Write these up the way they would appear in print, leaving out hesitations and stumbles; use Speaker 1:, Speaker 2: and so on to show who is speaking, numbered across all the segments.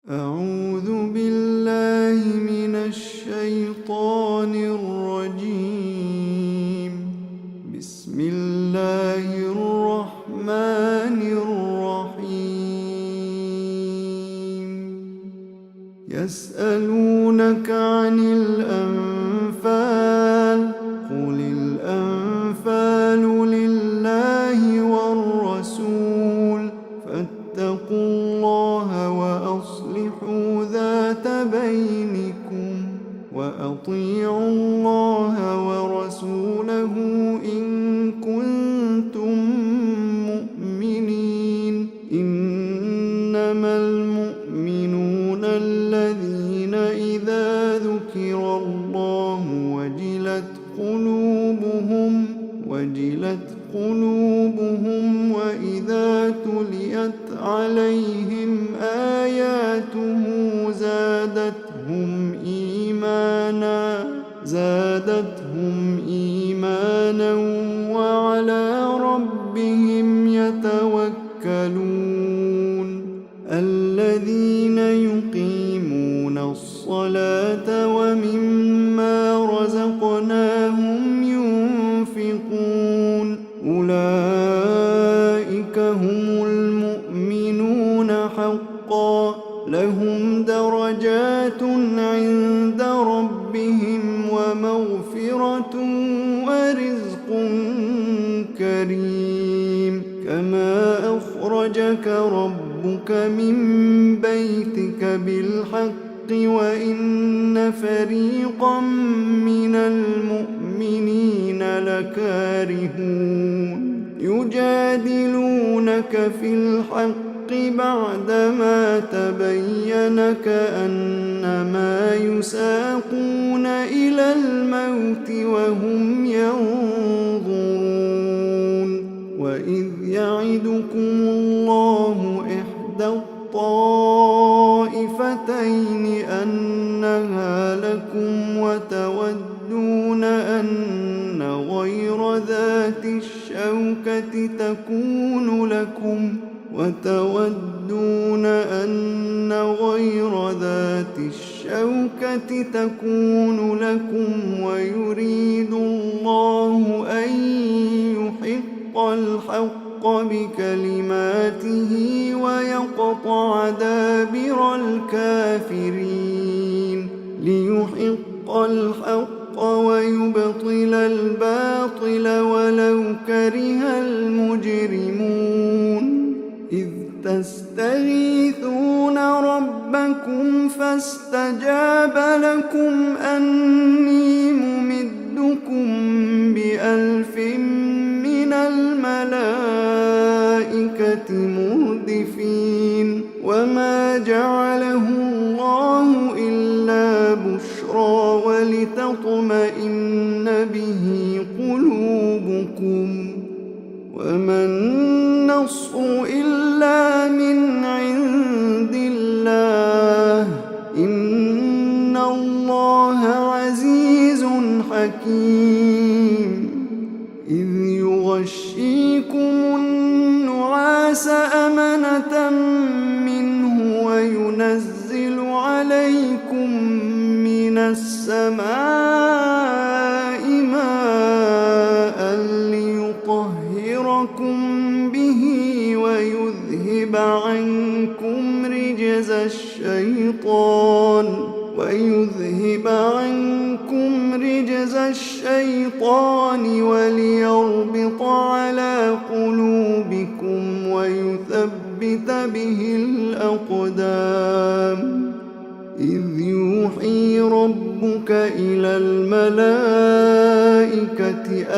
Speaker 1: أعوذ بالله من الشيطان الرجيم. بسم الله الرحمن الرحيم. يسألونك عن الأنفال قل الأنفال لله والرسول فاتقوا الله وأصلحوا ذات بينكم وأطيعوا الله ورسوله إن كنتم مؤمنين. إنما المؤمنون الذين إذا ذكر الله وجلت قلوبهم وإذا تليت عليهم آياته زادتهم إيمانا وعلى ربهم يتوكلون. الذين يقيمون الصلاة ومما رزقناهم ينفقون. أولئك هم المؤمنون حقا لهم درجات عند ربهم ومغفرة ورزق كريم. كما أخرجك ربك من بيتك بالحق وإن فريقا من المؤمنين لكارهون. يجادلونك في الحق بعدما تبين كأنما يساقون إلى الموت وهم ينظرون. وإذ يعدكم الله إحدى الطائفتين أنها لكم وتودون أن غير ذات الشوكة تكون لكم ويريد الله أن يحق الحق بكلماته ويقطع دابر الكافرين. ليحق الحق ويبطل الباطل ولو كره المجرمون. إذ تستغيثون ربكم فاستجاب لكم أني ممدكم ب1000 من الملائكة مردفين. وما جعله الله إلا بشرى ولتطمئن به قلوبكم. وما النصر إلا من عند الله إن الله عزيز حكيم. إذ يغشيكم النعاس أمنة منه وينزل عليكم من السماء ماء ليطهركم به ويذهب عنكم رجز الشيطان وليربط على قلوبكم ويثبت به الأقدام. إذ يوحي ربك إلى الملائكة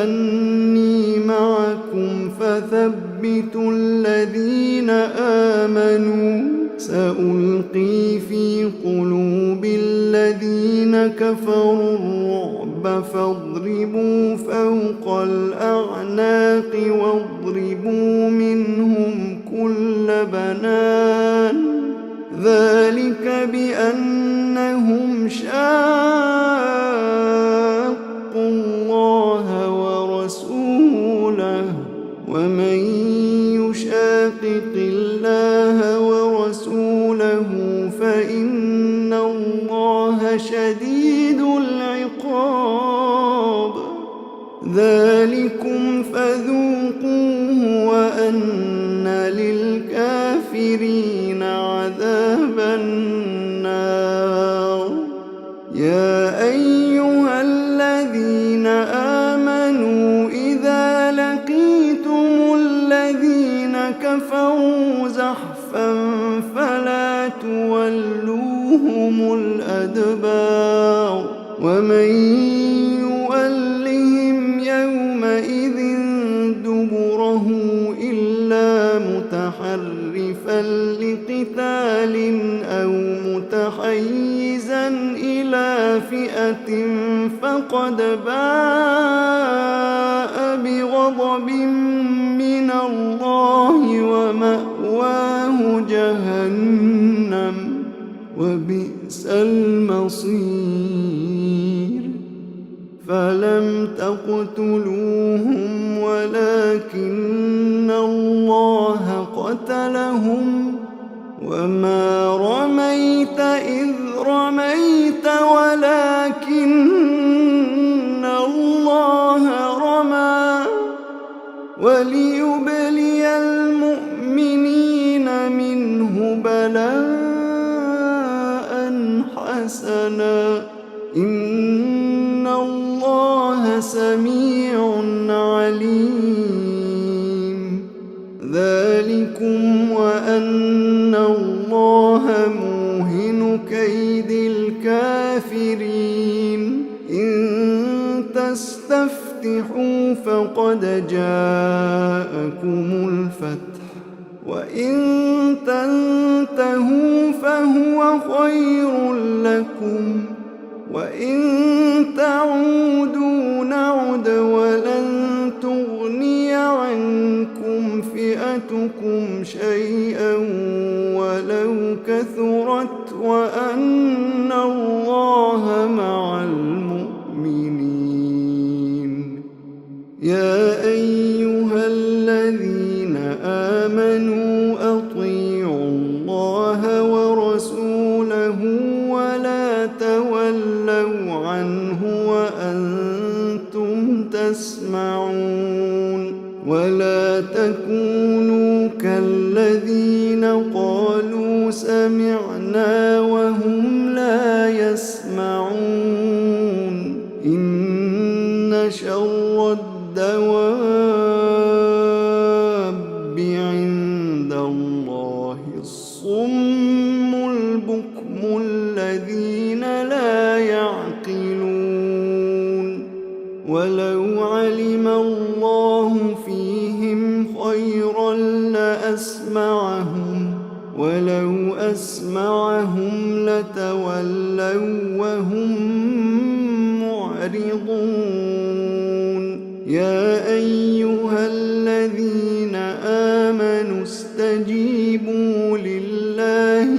Speaker 1: أني معكم فثبتوا الذين آمنوا. سألقي في قلوب الذين كفروا الرعب فاضربوا فوق الأعناق واضربوا منهم كل بنان. ذلك بأنهم شاقوا الله ورسوله ومن يشاقق الله ورسوله فإن الله شديد العقاب. ذلكم فذوقوه وأن للكافرين عذاب النار. يا أيها الذين آمنوا إذا لقيتم الذين كفروا زحفا فلا تولوهم الأدبار. ومن يولهم يومئذ دبره إلا متحرفا لقتال أو متحيزا إلى فئة فقد باء بغضب من الله ومأواه جهنم وبئس المصير. فلم تقتلوهم ولكن الله قتلهم وما رميت إذ رميت ولكن الله رمى وليبلي المؤمنين منه بلاء حسنا إن الله سميع عليم. ذلكم وأن الله موهن كيد الكافرين. إن تستفتحوا فقد جاءكم الفتح وإن تنتهوا فهو خير لكم وإن تعودوا نعد ولن تغني عنكم فئتكم شيئا ولو كثرت وأن الله مع المؤمنين. يا أيها الذين آمنوا أطيعوا الله ورسوله ولا تولوا عنه وأنتم تسمعون. ولا تكونوا كالذين قالوا سمعنا وهم لا يسمعون. إن شر الدواب عند الله الصم البكم الذين لا يعقلون. ولو علم الله فيهم خيرا لأسمعهم ولو أسمعهم لتولوا وهم معرضون. يا أيها الذين آمنوا استجيبوا لله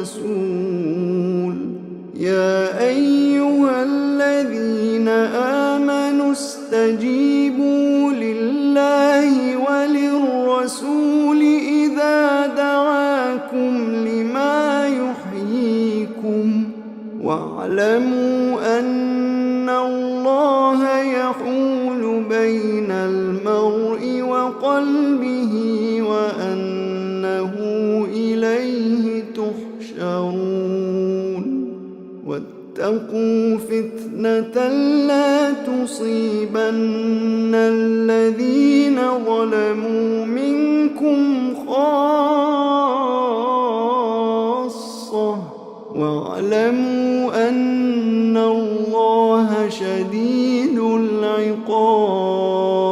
Speaker 1: وللرسول. يا أيها الذين آمنوا استجيبوا لله وللرسول إذا دعاكم لما يحييكم واعلموا أن الله يحول بين المرء وقلبه وأنه إليه تحشرون. واتقوا فتنة لا تصيبن الذين ظلموا منكم خاصة واعلموا أن الله شديد العقاب.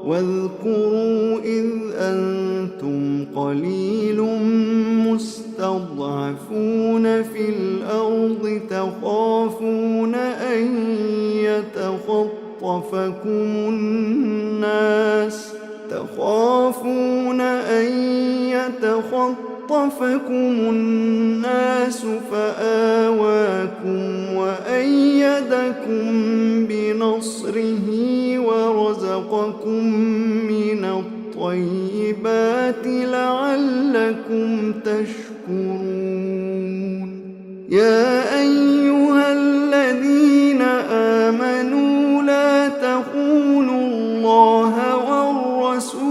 Speaker 1: واذكروا إذ أنتم قليل مستضعفون في الأرض تخافون أن يتخطفكم الناس فآواكم وأيدكم بنصره ورزقكم من الطيبات لعلكم تشكرون. تشكرون يا أيها الذين آمنوا لا تخونوا الله والرسول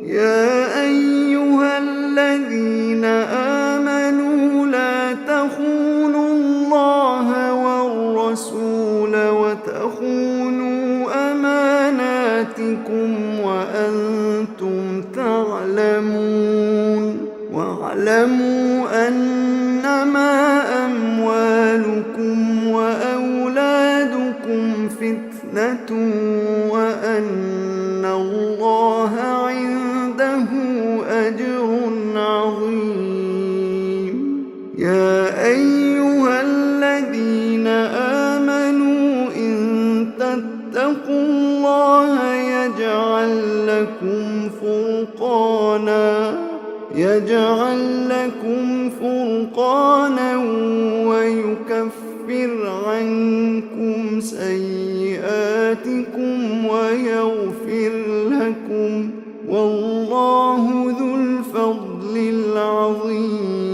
Speaker 1: يا أيها الذين آمنوا لا تخونوا الله والرسول وتخونوا أماناتكم وأنتم تعلمون واعلموا أنما أموالكم وأولادكم فتنة وأن الله عنده أجر عظيم يا أيها الذين آمنوا إن تتقوا الله يجعل لكم فرقانا ويكفر عنكم سيئاتكم ويغفر لكم والله ذو الفضل العظيم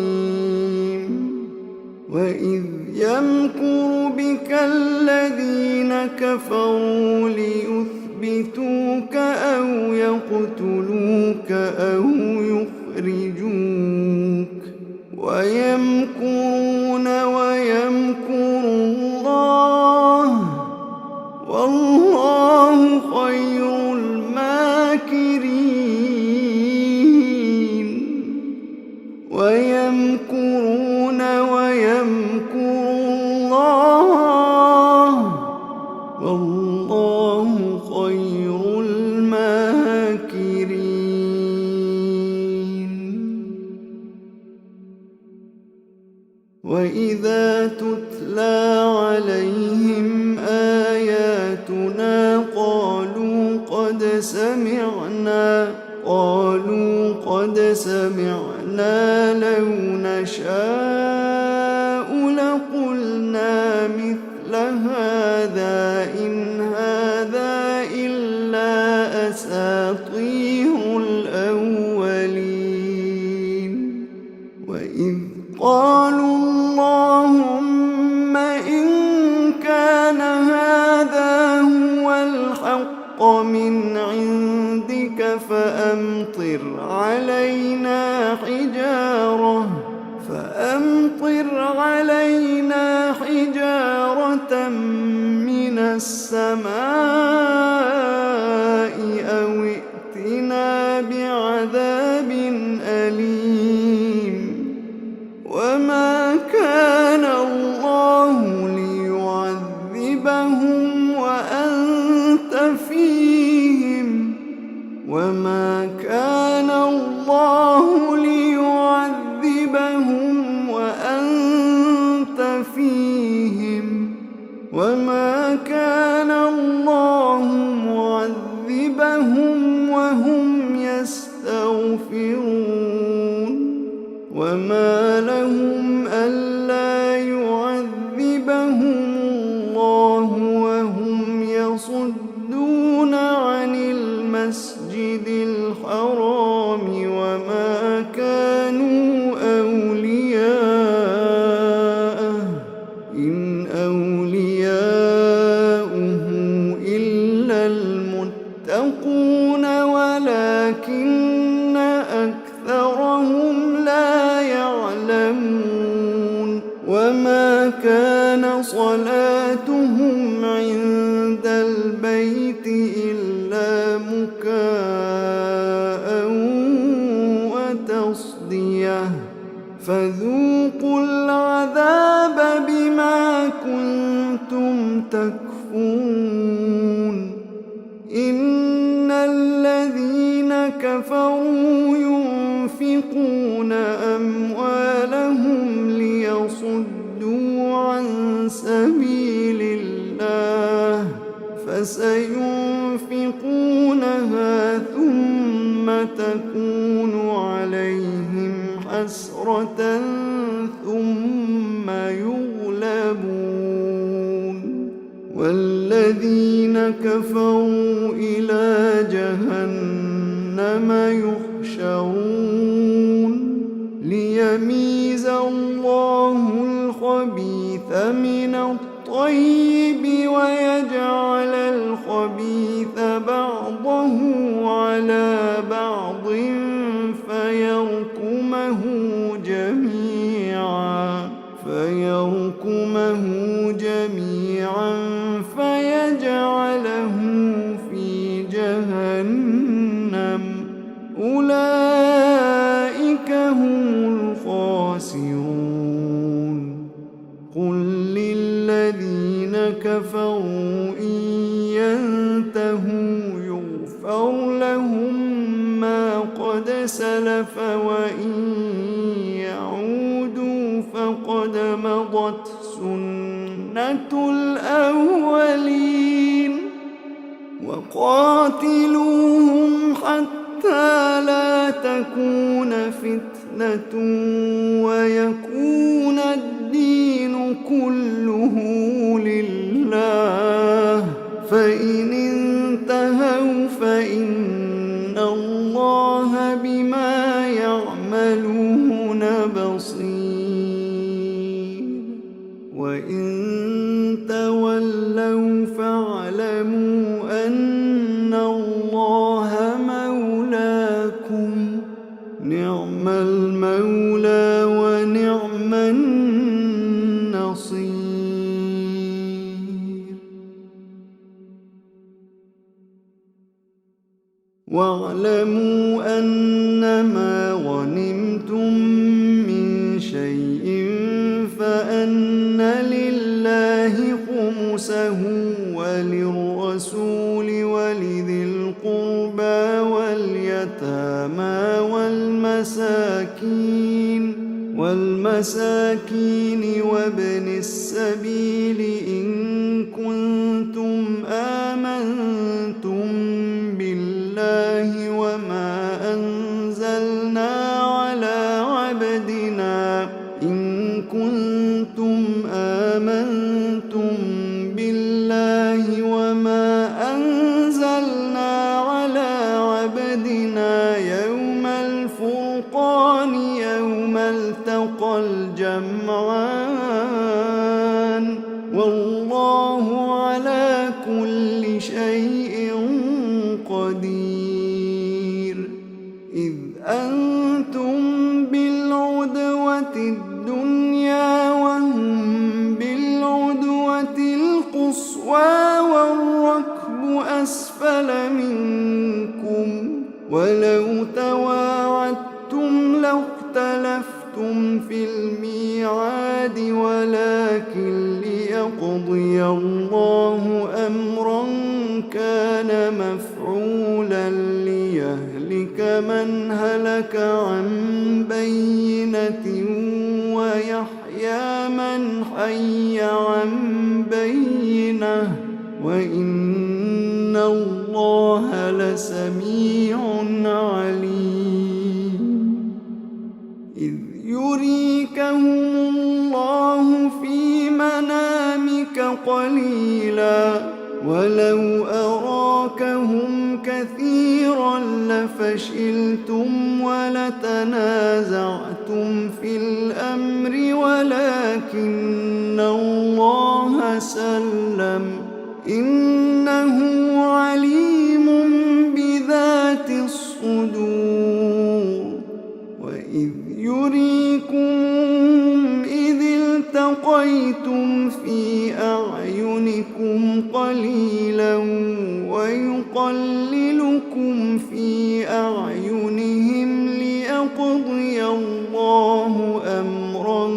Speaker 1: وإذ يمكر بك الذين كفروا ليثبتوك أو يقتلوك أو يخرجوك ويمكرون ويمكر الله والله خير الماكرين ويمكرون ويمكر الله والله خير الماكرين وإذا تتلى عليهم آياتنا قالوا قد سمعنا لو نشاء لقلنا مثل هذا إن هذا إلا أساطير الأولين وإذ قالوا اللهم إن كان هذا هو الحق من عندك فأمطر علينا حجارة من السماء أو ائتنا بعذاب أليم وما كان الله ليعذبهم وأنت فيهم وما كان الله ليعذبهم وأنت فيهم وما كان الله معذبهم وهم يستغفرون وما لهم ألا يعذبهم الله وهم يصدون عن المسجد الحرام وما كانوا أولياءه إن أولياؤه إلا المتقون ولكن أكثرهم لا يعلمون وما كان صلاتهم عند البيت إلا مكاء وتصدية فذوقوا العذاب بما كنتم تكفرون إن الذين كفروا ينفقون أموالهم ليصدوا عن سبيل الله فسينفقونها ثم تكون عليهم حسرة ثم يغلبون والذين كفروا إلى جهنم يحشرون يحشرون ليميز الله الخبيث من الطيب ويجعل الخبيث بعضه على بعض فيركمه جميعا فيجعله في جهنم أولئك هم الخاسرون قل للذين كفروا إن ينتهوا يغفر لهم ما قد سلف وإن يعودوا فقد مضت سنة الأولين وقاتلوهم حتى لا تكون فتنة ويكون الدين كله لله فإن انتهوا فإن الله بما يعملون بصير وإن تولوا فاعلموا أن الله مولاكم نعم المولى ونعم النصير واعلموا أنما غنمتم من شيء فأن لله خمسه وللرسول ولذي القربى واليتامى والمساكين وابن السبيل إن كنتم آمنتم بالله وما أنزلنا على عبدنا يوم الفرقان يوم التقى الجمعان والله على كل شيء قدير إذ أنتم بالعدوة الدنيا وهم بالعدوة القصوى والركب أسفل منكم ولو تواعدتم لاختلفتم في الميعاد ولكن ليقضي الله أمرا كان مفعولا ليهلك من هلك عن بينة ويحيى من حي عن بينة وإن الله لسميع عليم إذ يريكهم الله في منامك قليلا ولو أراكهم كثيرا لفشلتم ولتنازعتم في الأمر ولكن الله سلم إنه عليم بذات الصدور وإذ يريكم إذ التقيتم في أعينكم قليلا ويقللكم في أعينهم ليقضي الله أمرا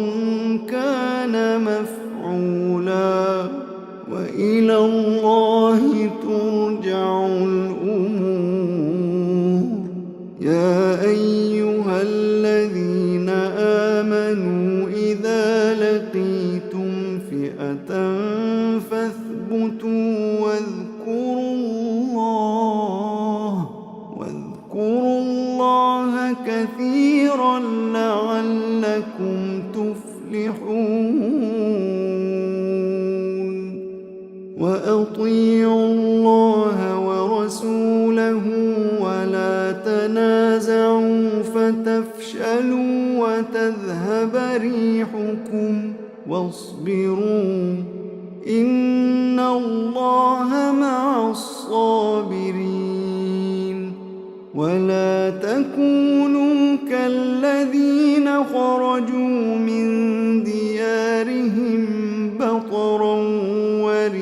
Speaker 1: كان مفعولا وإلى الله ترجع الأمور يا أيها الذين آمنوا إذا لقيتم فئة فاثبتوا واذكروا الله كثيرا لعلكم تفلحون وأطيعوا الله ورسوله ولا تنازعوا تنازعوا فتفشلوا وتذهب ريحكم واصبروا إن الله مع الصابرين ولا تكونوا كالذين خرجوا من ديارهم بطرا ورئاء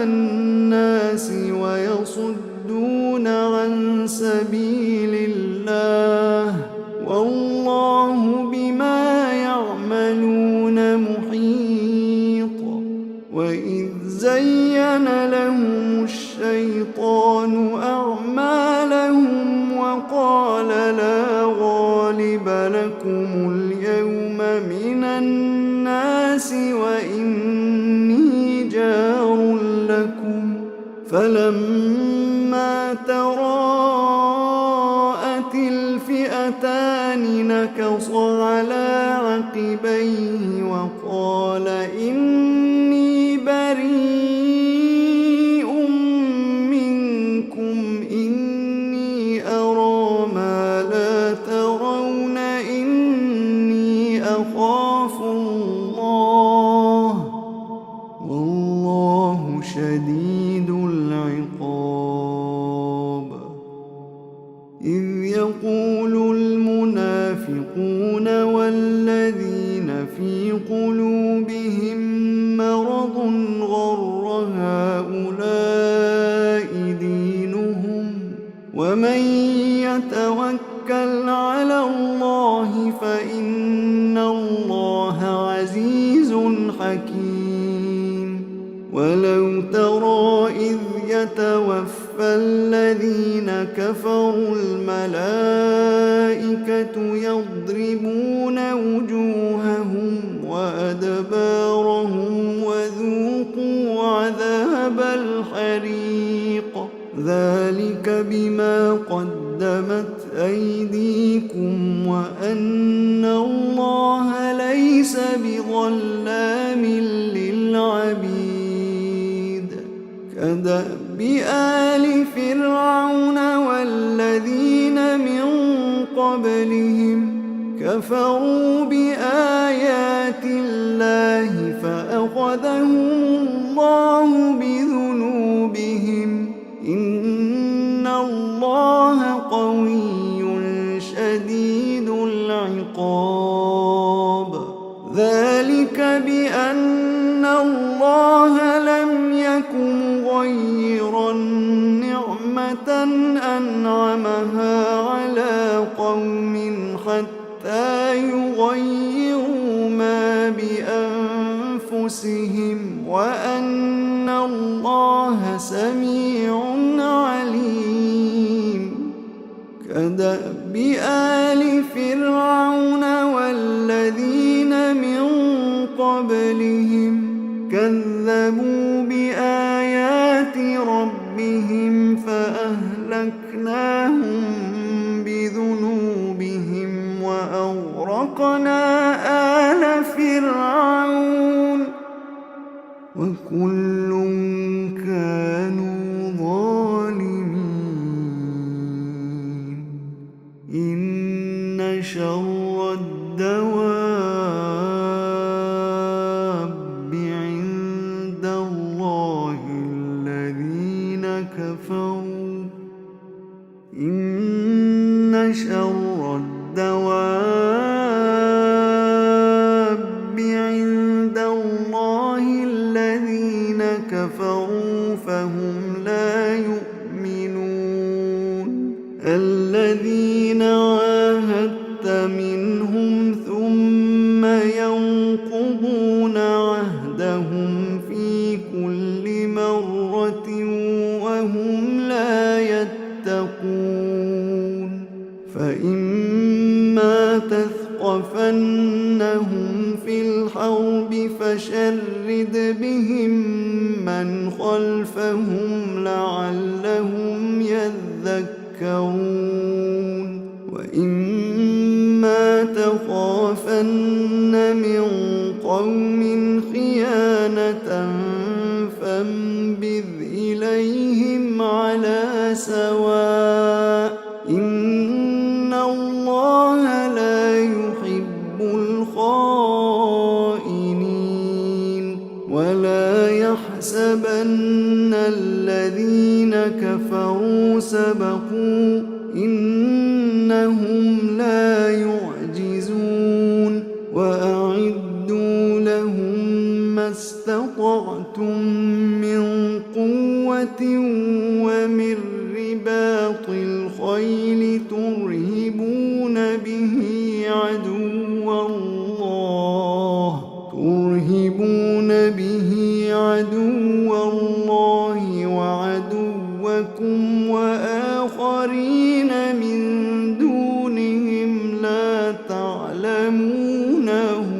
Speaker 1: الناس ويصدون عن سبيل الله والله بما يعملون محيط وإذ زين لهم الشيطان أعمالهم وقال لا غالب لكم اليوم من الناس وإني جار لكم فلما تراءت الفئتان نكص على عقبيه وقال إني بريء منكم إني أرى ما لا ترون إني أخاف الله والله شديد العقاب إذ يقول المنافقون والذين في قلوبهم مرض غر هؤلاء دينهم ومن يتوكل على الله فإن الله عزيز حكيم ولو ترى إذ يتوفى الذين كفروا الملائكة يضربون وجوههم وأدبارهم وذوقوا عذاب الحريق ذلك بما قدمت أيديكم وأن الله ليس بظلام للعبيد كدأب آل فرعون والذين من قبلهم كفروا بآيات الله فأخذهم الله بذنوبهم إن الله قوي شديد العقاب ذلك بأن الله لم يكن غير نعمة أنعمها على قوم حتى يغيروا ما بأنفسهم وأن الله سميع عليم كدأب آل فرعون والذين من قبلهم كذبوا بآيات ربهم فأهلكناهم بذنوبهم وأغرقنا آل فرعون وكل كانوا ظالمين إن شر الدواب عند الله الذين كفروا إن شر الدواب عند الله الذين كفروا فهم لا يؤمنون الذين عاهدت منهم ثم ينقضون عهدهم في كل مرة وهم لا يتقون فإما تثقفنهم في الحرب فشرد بهم من خلفهم لعلهم يذكرون وإما تخافن من قوم خيانة فانبذ إليهم على سواء إنهم لا يعجزون وأعدوا لهم ما استطعتم من قوة ومن رباط الخيل ترهبون به عدو الله وعدوكم وآخرين من دونهم لا تعلمونهم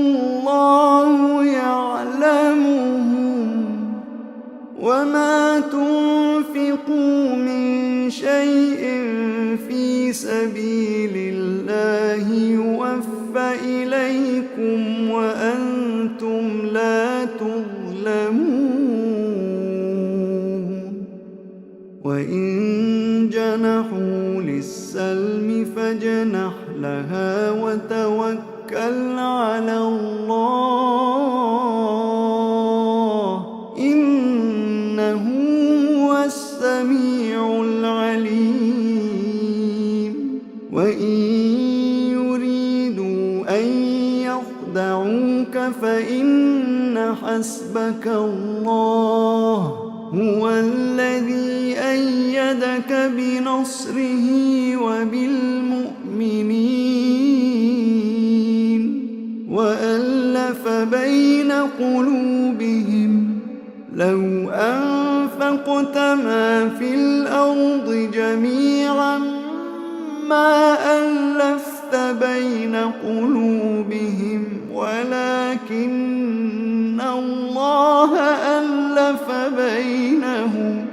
Speaker 1: الله يعلمهم وما تنفقوا من شيء في سبيل الله يوفى إليكم وأنتم لا تظلمون وإن جنحوا للسلم فاجنح لها وتوكل على الله إنه هو السميع العليم وإن يريدوا أن يخدعوك فإن حسبك الله هو الذي أيدك بنصره وبالمؤمنين وألف بين قلوبهم لو أنفقت ما في الأرض جميعا ما ألفت بين قلوبهم ولكن الله ألف بينهم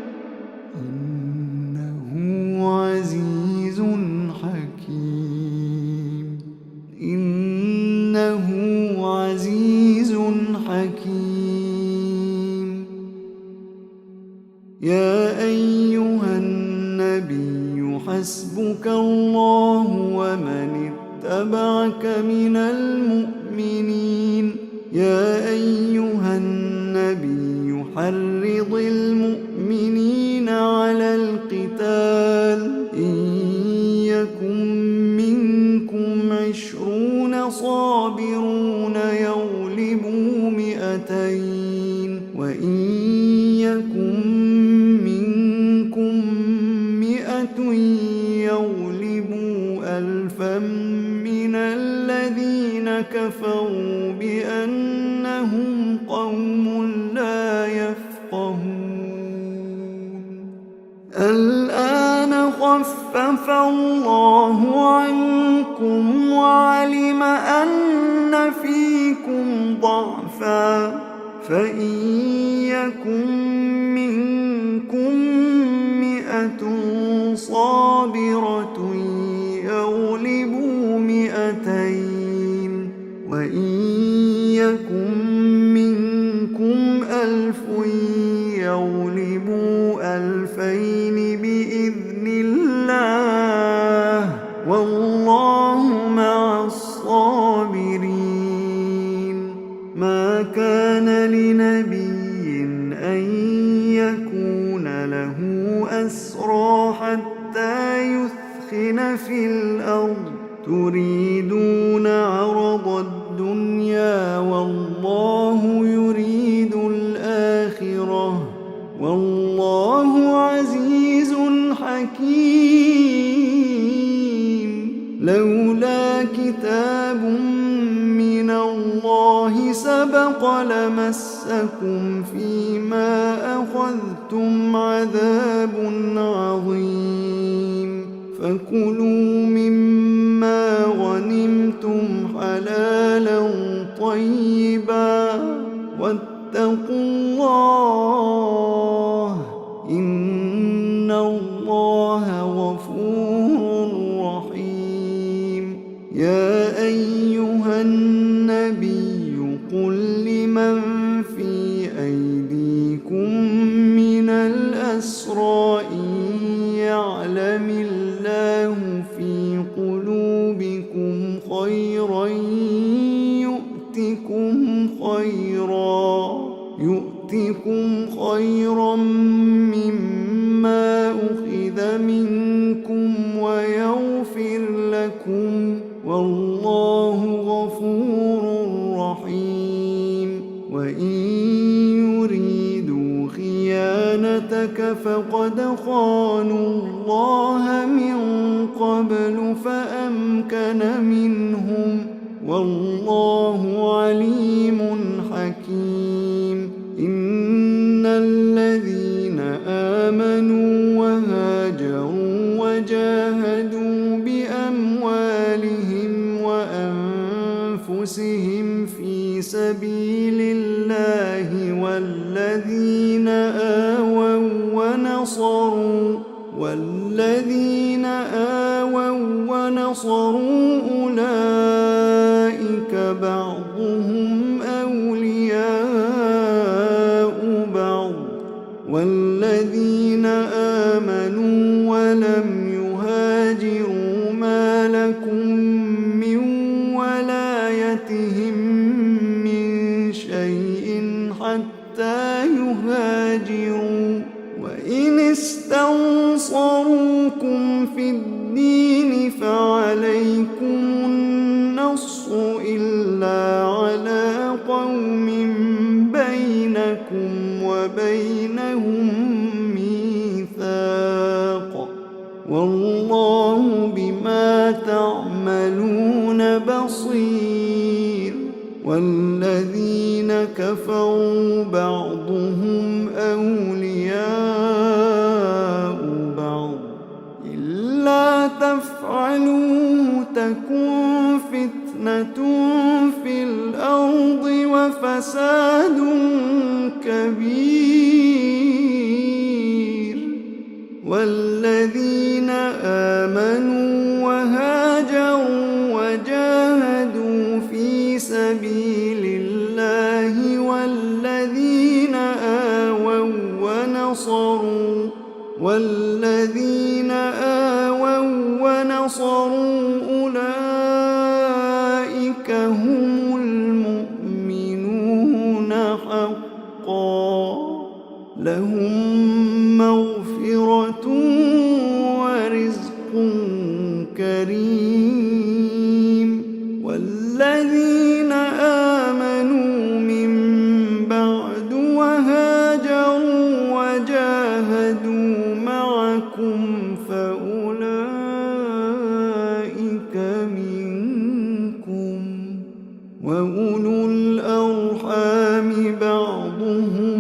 Speaker 1: إنه عزيز حكيم يا أيها النبي حسبك الله ومن اتبعك من المؤمنين يا أيها النبي حرض المؤمنين على القتال إن يكن منكم 20 صابرون يغلبوا 200 وإن يكن منكم 100 يغلبوا 1000 من الذين كفروا بأنهم قوم لا يفقهون الآن خفف الله عنكم وعلم أن فيكم ضعفا فإن يكن منكم 100 صابرة يغلبوا 200 وإن يكن منكم 1000 يغلبوا 2000 بإذن الله والله مع الصابرين ما كان لنبي أن يكون له أسرى حتى يثخن في الأرض تريدون عرض الدنيا والله يريد الآخرة والله عزيز حكيم لولا كتاب من الله سبق لمسكم فيما أخذتم عذاب عظيم فكلوا مما غنمتم حلالا طيبا واتقوا الله إن الله غفور رحيم يا أيها النبي قل لمن في أيديكم من الأسرى إن يعلم الله في قلوبكم خيرا يؤتكم يؤتكم خيرا مما أخذ منكم ويغفر لكم والله غفور رحيم وإن يريدوا خيانتك فقد خانوا الله من قبل فأمكن منهم والله عليم حكيم إن الذين آمنوا وهاجروا وجاهدوا بأموالهم وأنفسهم في سبيل الله والذين آووا ونصروا أولئك بعضهم أولياء بعض والذين آمنوا ولم يهاجروا ما لكم من ولايتهم من شيء حتى يهاجروا وإن استنصروكم في الدين فعليكم النصر إلا على قوم بينكم وبينهم ميثاق والله بما تعملون بصير والذين كفروا بعضهم أولياء بعض إلا تفعلوه تكن فتنة في الأرض وفساد كبير والذين آمنوا وهاجروا وجاهدوا في سبيل الله والذين آووا ونصروا أولئك هم المؤمنون حقا لهم مغفرة ورزق كريم والذين آمنوا من بعد وهاجروا وجاهدوا معكم فأولئك منكم وأولو الأرحام بعضهم